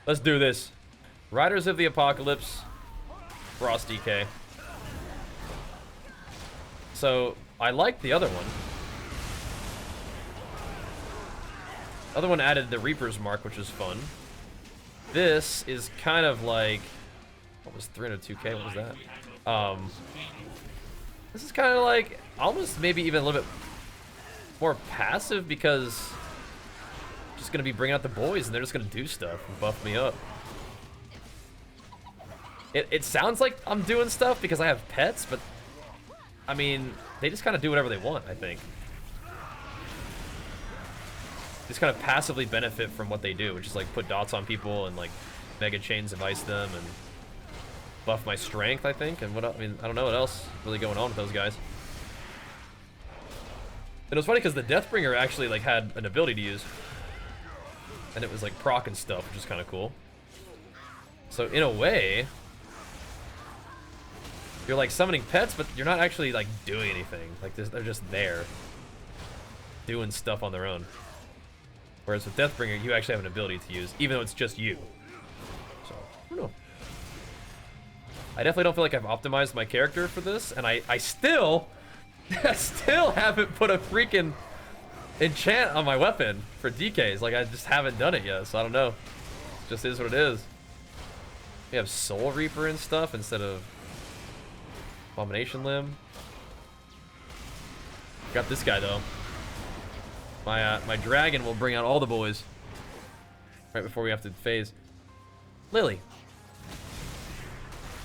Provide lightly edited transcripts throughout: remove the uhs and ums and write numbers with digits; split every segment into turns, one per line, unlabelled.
Let's do this. Riders of the Apocalypse, Frost DK. So, I like the other one. The other one added the Reaper's Mark, which is fun. This is kind of like... What was 302k? What was that? This is kind of like, almost maybe even a little bit more passive because I'm just going to be bringing out the boys and they're just going to do stuff and buff me up. It sounds like I'm doing stuff because I have pets, but I mean, they just kind of do whatever they want, I think. Just kind of passively benefit from what they do, which is like put dots on people and like mega chains of ice them and buff my strength, I think, and what I mean, I don't know what else really going on with those guys. And it was funny because the Deathbringer actually like had an ability to use, and it was like proc and stuff, which is kind of cool. So in a way, you're like summoning pets, but you're not actually like doing anything. Like they're just there, doing stuff on their own. Whereas with Deathbringer, you actually have an ability to use, even though it's just you. So I don't know. I definitely don't feel like I've optimized my character for this, and I still haven't put a freaking enchant on my weapon for DKs. Like, I just haven't done it yet, so I don't know. It just is what it is. We have Soul Reaper and stuff instead of Abomination Limb. Got this guy, though. My dragon will bring out all the boys right before we have to phase. Lily.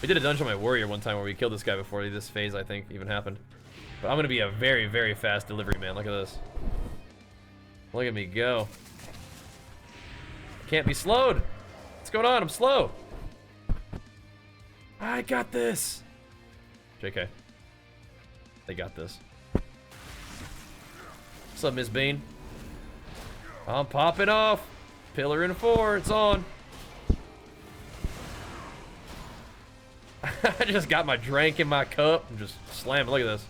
We did a dungeon on my warrior one time where we killed this guy before this phase, I think, even happened. But I'm gonna be a very, very fast delivery man. Look at this. Look at me go. Can't be slowed. What's going on? I'm slow. I got this. JK. They got this. What's up, Miss Bean? I'm popping off. Pillar in 4. It's on. I just got my drink in my cup and just slammed. Look at this.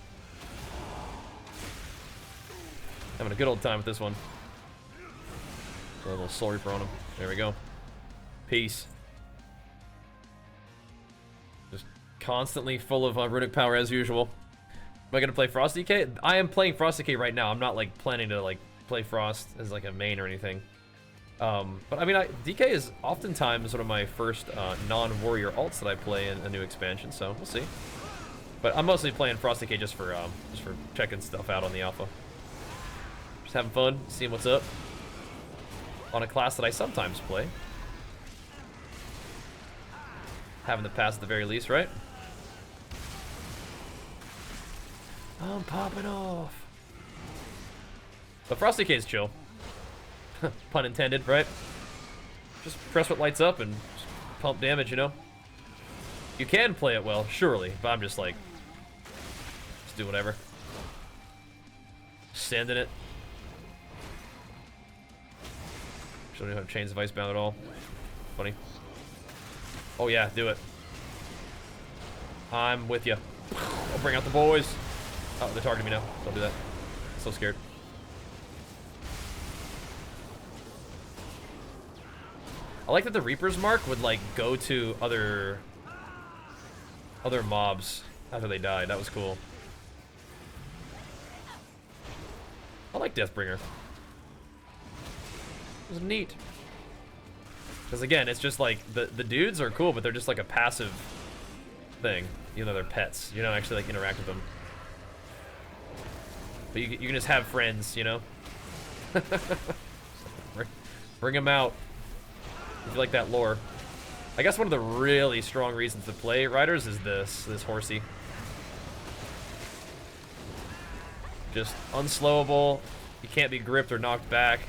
Having a good old time with this one. Throw a little Soul Reaper on him. There we go. Peace. Just constantly full of runic power as usual. Am I gonna play Frost DK? I am playing Frost DK right now. I'm not like planning to like play Frost as like a main or anything. But I mean, DK is oftentimes one of my first non-warrior alts that I play in a new expansion, so we'll see. But I'm mostly playing Frost DK just for checking stuff out on the alpha. Just having fun, seeing what's up on a class that I sometimes play. Having the pass at the very least, right? I'm popping off. But Frost DK is chill. Pun intended, right? Just press what lights up and pump damage, you know? You can play it well, surely, but I'm just like, just do whatever. Sending it. Actually, don't have Chains of Icebound at all. Funny. Oh yeah, do it. I'm with you. I'll bring out the boys. Oh, they're targeting me now. Don't do that. I'm so scared. I like that the Reaper's Mark would like go to other mobs after they died. That was cool. I like Deathbringer. It was neat. Because again, it's just like the dudes are cool, but they're just like a passive thing. Even though they're pets, you don't actually like interact with them. But you can just have friends, you know. Bring them out. If you like that lore. I guess one of the really strong reasons to play Riders is this horsey. Just unslowable. You can't be gripped or knocked back.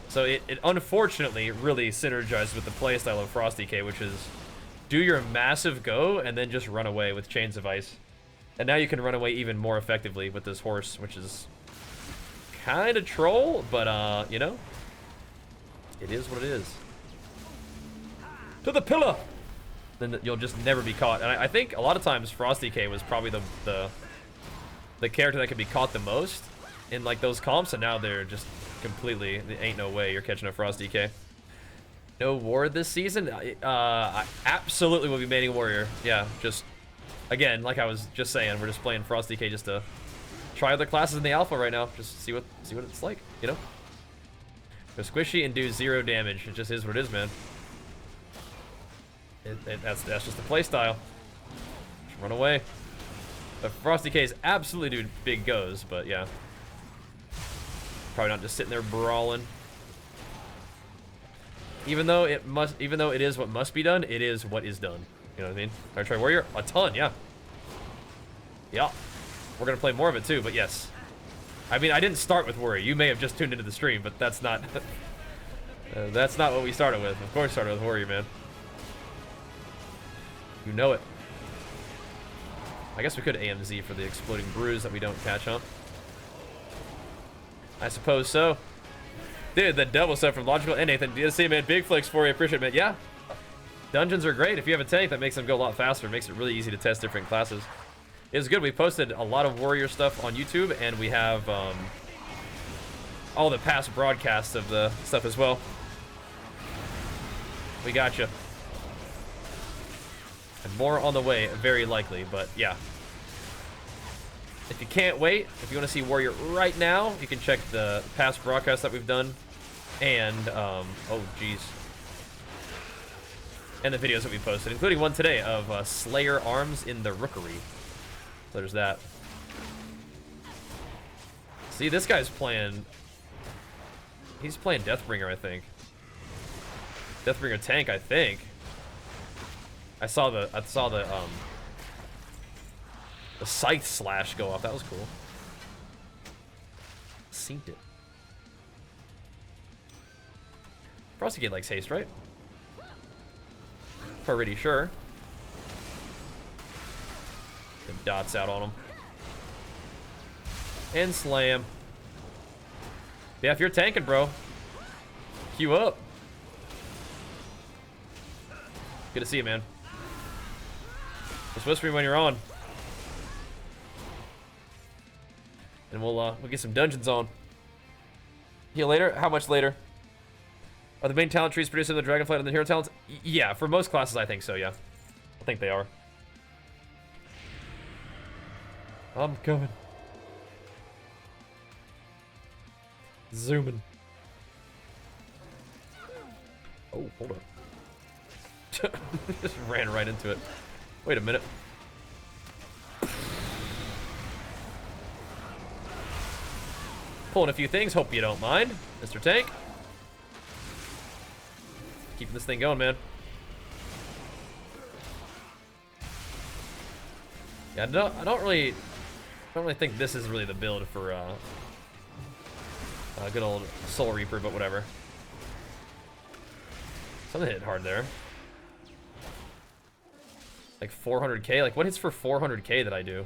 So it unfortunately really synergizes with the playstyle of Frost DK, which is do your massive go and then just run away with Chains of Ice. And now you can run away even more effectively with this horse, which is kind of troll, but you know, it is what it is. To the pillar! Then you'll just never be caught. And I think a lot of times Frost DK was probably the character that could be caught the most in like those comps, and now they're just completely, there ain't no way you're catching a Frost DK. No war this season? I absolutely will be maining warrior. Yeah, just, again, like I was just saying, we're just playing Frosty K just to try other classes in the alpha right now. Just see what it's like, you know? Go squishy and do 0 damage. It just is what it is, man. That's just the playstyle. Just run away. But Frosty K is absolutely do big goes, but yeah. Probably not just sitting there brawling. Even though it is what must be done, it is what is done. You know what I mean? Alright, try warrior. A ton, yeah. Yeah. We're gonna play more of it too, but yes. I mean, I didn't start with warrior. You may have just tuned into the stream, but that's not that's not what we started with. Of course, started with warrior, man. You know it. I guess we could AMZ for the exploding brews that we don't catch, huh? I suppose so. Dude, the double set from Logical and Nathan. DSC, man. Big flex for you. Appreciate it, man. Yeah. Dungeons are great. If you have a tank, that makes them go a lot faster. It makes it really easy to test different classes. It's good. We posted a lot of warrior stuff on YouTube, and we have all the past broadcasts of the stuff as well. We gotcha. And more on the way, very likely, but yeah. If you can't wait, if you want to see Warrior right now, you can check the past broadcasts that we've done, and, oh geez. And the videos that we posted, including one today of Slayer Arms in the Rookery. So there's that. See, this guy's playing, he's playing Deathbringer, I think. Deathbringer tank, I think. I saw the scythe slash go off. That was cool. Synced it. Frostygate likes haste, right? Pretty sure. Them dots out on him. And slam. Yeah, if you're tanking, bro, queue up. Good to see you, man. Just whisper me when you're on. And we'll get some dungeons on. Heal later? How much later? Are the main talent trees producing the Dragonflight and the hero talents? Yeah, for most classes I think so, yeah. I think they are. I'm coming. Zooming. Oh, hold on. Just ran right into it. Wait a minute. Pulling a few things, hope you don't mind, Mr. Tank. Keeping this thing going, man. Yeah, I don't really think this is really the build for good old Soul Reaper, but whatever. Something hit hard there. Like 400k? Like, what hits for 400k that I do?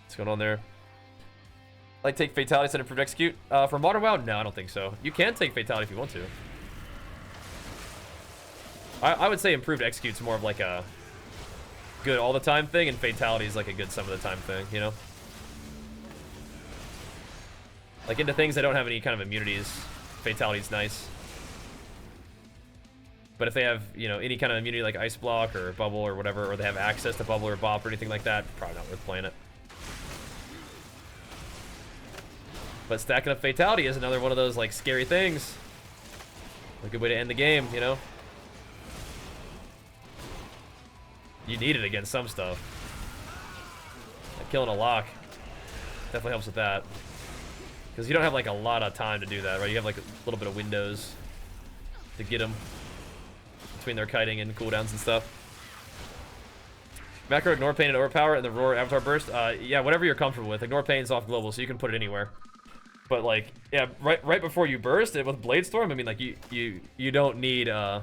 What's going on there? Like, take Fatality instead of Improved Execute? For Modern WoW? No, I don't think so. You can take Fatality if you want to. I would say Improved Execute's more of like a good all the time thing, and Fatality is like a good some of the time thing, you know? Like, into things that don't have any kind of immunities, Fatality's nice. But if they have, you know, any kind of immunity like Ice Block or Bubble or whatever, or they have access to Bubble or Bop or anything like that, probably not worth playing it. But stacking up Fatality is another one of those, like, scary things. A good way to end the game, you know? You need it against some stuff. Like killing a lock definitely helps with that. Because you don't have, like, a lot of time to do that, right? You have, like, a little bit of windows to get them between their kiting and cooldowns and stuff. Macro, ignore pain and overpower, and the roar avatar burst. Yeah, whatever you're comfortable with. Ignore pain's off global, so you can put it anywhere. But like, yeah, right before you burst it with Blade Storm, I mean, like you don't need a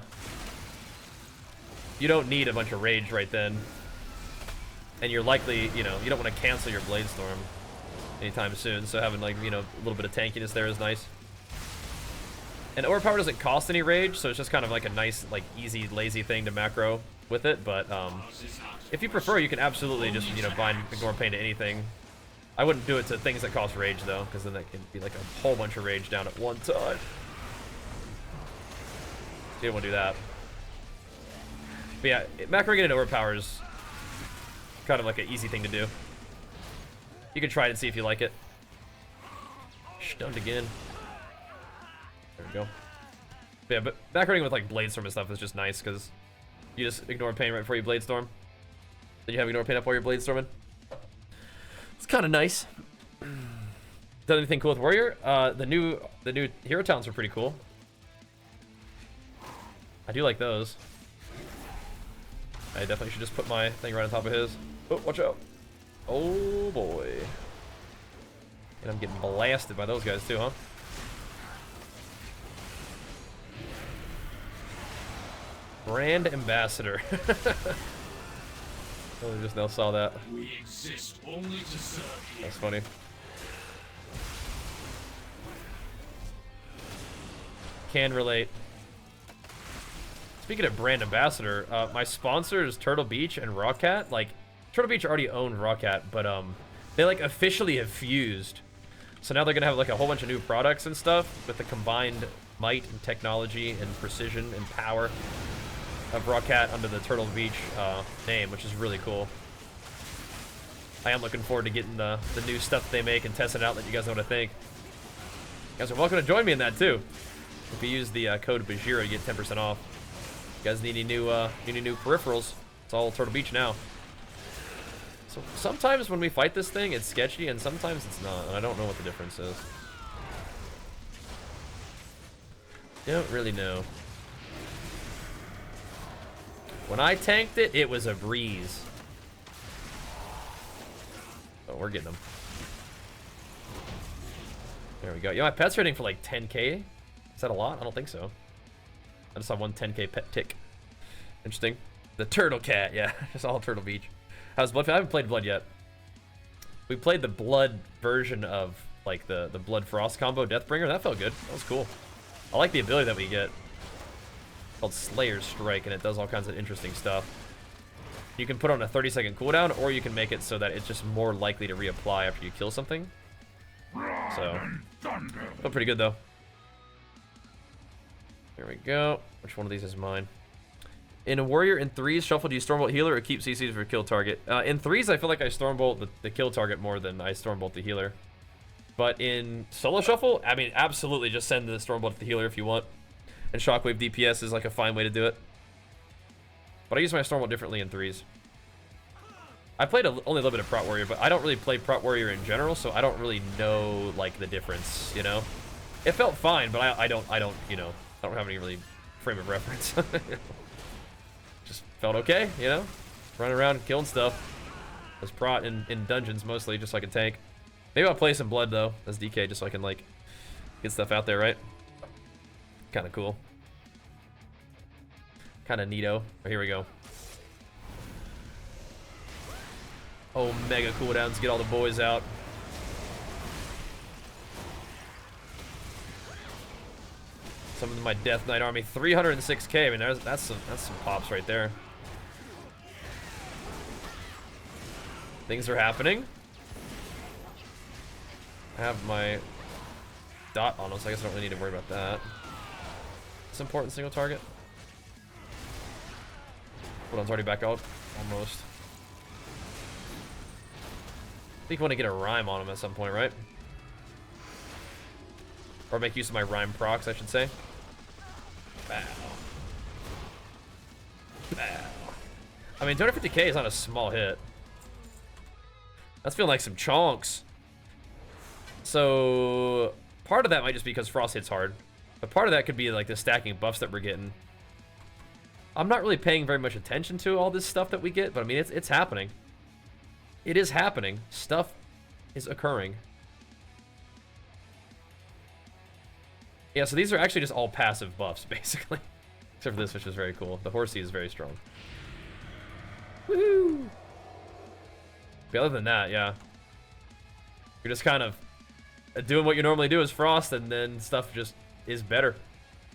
bunch of rage right then, and you're likely, you know, you don't want to cancel your Blade Storm anytime soon. So having, like, you know, a little bit of tankiness there is nice. And overpower doesn't cost any rage, so it's just kind of like a nice, like, easy, lazy thing to macro with it. But if you prefer, you can absolutely just, you know, bind ignore pain to anything. I wouldn't do it to things that cost rage, though, because then that can be like a whole bunch of rage down at one time. didn't want to do that. But yeah, macroing it into overpower is kind of like an easy thing to do. You can try it and see if you like it. Stunned again. There we go. But yeah, but macroing with like Blade Storm and stuff is just nice because you just ignore pain right before you Blade Storm. Then you have ignore pain up while you're Blade Storming. It's kind of nice. Done anything cool with Warrior? The new hero talents are pretty cool. I do like those. I definitely should just put my thing right on top of his. Oh, watch out. Oh boy. And I'm getting blasted by those guys too, huh? Brand Ambassador. Oh, I just now saw that.
We exist only to serve you.
That's funny. Can relate. Speaking of Brand Ambassador, my sponsors Turtle Beach and Rawcat. Like, Turtle Beach already owned Rawcat, but they like officially have fused. So now they're gonna have like a whole bunch of new products and stuff with the combined might and technology and precision and power of Rawcat under the Turtle Beach name, which is really cool. I am looking forward to getting the new stuff they make and testing it out, let you guys know what I think. You guys are welcome to join me in that too. If you use the code Bajheera, you get 10% off. You guys need any new peripherals? It's all Turtle Beach now. So sometimes when we fight this thing, it's sketchy, and sometimes it's not. And I don't know what the difference is. Don't really know. When I tanked it, it was a breeze. Oh, we're getting them. There we go. Yeah, my pet's rating for like 10k. Is that a lot? I don't think so. I just saw one 10k pet tick. Interesting. The Turtle Cat, yeah. Just all Turtle Beach. How's Blood? I haven't played Blood yet. We played the Blood version of like the Blood Frost combo, Deathbringer. That felt good. That was cool. I like the ability that we get. It's called Slayer's Strike, and it does all kinds of interesting stuff. You can put on a 30-second cooldown, or you can make it so that it's just more likely to reapply after you kill something. So, felt pretty good though. There we go. Which one of these is mine? In a Warrior in 3s, shuffle, do you Stormbolt healer or keep CCs for kill target? In 3s, I feel like I Stormbolt the kill target more than I Stormbolt the healer. But in solo shuffle, I mean, absolutely just send the Stormbolt to the healer if you want. And Shockwave DPS is like a fine way to do it. But I use my Stormbolt differently in 3s. I played only a little bit of Prot Warrior, but I don't really play Prot Warrior in general, so I don't really know like the difference, you know? It felt fine, but I don't, you know, I don't have any really frame of reference. Just felt okay, you know? Running around killing stuff. Was Prot in dungeons mostly, just so I can tank. Maybe I'll play some Blood though, as DK, just so I can like get stuff out there, right? Kind of cool. Kind of neato. Oh, here we go. Oh, mega cooldowns, get all the boys out. Some of my Death Knight army, 306k. I mean, that's some pops right there. Things are happening. I have my dot on them, so I guess I don't really need to worry about that. It's important single target. Cooldown's already back out, almost. I think you want to get a rhyme on him at some point, right? Or make use of my rhyme procs, I should say. Bow. Bow. I mean, 250k is not a small hit. That's feeling like some chonks. So, part of that might just be because Frost hits hard. But part of that could be like the stacking buffs that we're getting. I'm not really paying very much attention to all this stuff that we get, but I mean, it's happening. It is happening. Stuff is occurring. Yeah, so these are actually just all passive buffs, basically. Except for this, which is very cool. The Horsey is very strong. Woo! But other than that, yeah. You're just kind of doing what you normally do as Frost, and then stuff just is better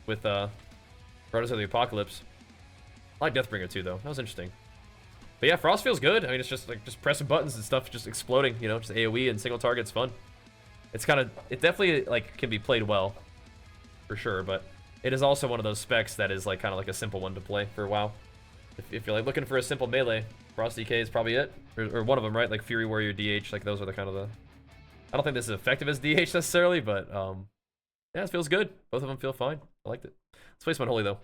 with Brothers of the Apocalypse. I like Deathbringer too, though. That was interesting. But yeah, Frost feels good. I mean, it's just like just pressing buttons and stuff, just exploding. You know, just AOE and single target's fun. It's kind of, it definitely like can be played well, for sure. But it is also one of those specs that is like kind of like a simple one to play for WoW. If you're like looking for a simple melee, Frost DK is probably it, or one of them, right? Like Fury Warrior DH, like those are the kind of the. I don't think this is effective as DH necessarily, but yeah, it feels good. Both of them feel fine. I liked it. Let's play some Unholy though.